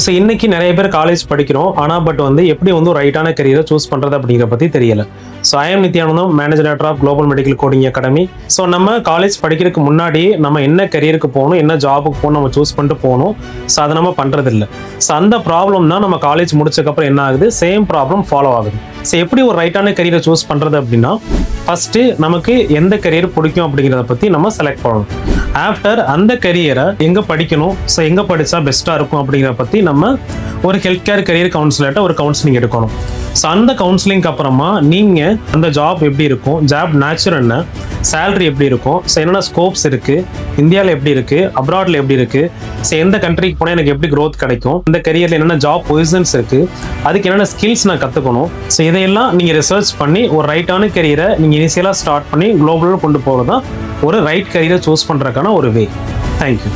So இன்னைக்கு நிறைய பேர் காலேஜ் படிக்கிறோம், ஆனால் எப்படி ஒரு ரைட்டான கரியரை சூஸ் பண்ணுறது அப்படிங்கிற பற்றி தெரியல. So I am Nithyanandam, manager director of global medical coding academy. So நம்ம காலேஜ் படிக்கிறதுக்கு முன்னாடியே நம்ம என்ன கரியருக்கு போகணும், என்ன ஜாபுக்கு போகணும் நம்ம சூஸ் பண்ணிட்டு போகணும். ஸோ அதை நம்ம பண்ணுறதில்ல. ஸோ அந்த ப்ராப்ளம் தான் நம்ம காலேஜ் முடிச்சக்கப்புறம் என்ன ஆகுது, சேம் ப்ராப்ளம் ஃபாலோ ஆகுது. ஸோ எப்படி ஒரு ரைட்டான கரியரை சூஸ் பண்ணுறது அப்படின்னா, ஃபஸ்ட்டு நமக்கு எந்த கரியர் பிடிக்கும் அப்படிங்கிறத பற்றி நம்ம செலக்ட் பண்ணணும். ஆஃப்டர் அந்த கரியரை எங்கே படிக்கணும், ஸோ எங்கே படித்தா பெஸ்ட்டாக இருக்கும் அப்படிங்கிறத பற்றி நம்ம ஒரு ஹெல்த் கேர் கரியர் கவுன்சிலர்கிட்ட ஒரு கவுன்சிலிங் எடுக்கணும். ஸோ அந்த கவுன்சிலிங்க்கு அப்புறமா நீங்கள் அந்த ஜாப் எப்படி இருக்கும், ஜாப் நேச்சர் என்ன, சேலரி எப்படி இருக்கும், ஸோ என்னென்ன ஸ்கோப்ஸ் இருக்குது, இந்தியாவில் எப்படி இருக்குது, அப்ராடில் எப்படி இருக்குது, ஸோ எந்த கண்ட்ரிக்கு போனால் எனக்கு எப்படி க்ரோத் கிடைக்கும், இந்த கரியரில் என்னென்ன ஜாப் பொசிஷன்ஸ் இருக்குது, அதுக்கு என்னென்ன ஸ்கில்ஸ் நான் கற்றுக்கணும். ஸோ இதையெல்லாம் நீங்கள் ரிசர்ச் பண்ணி ஒரு ரைட்டான கரியரை நீங்கள் இனிஷியலாக ஸ்டார்ட் பண்ணி குளோபலில் கொண்டு போகிறது தான் ஒரு ரைட் கரியரை சூஸ் பண்ணுறதுக்கான ஒரு வே. தேங்க்யூ.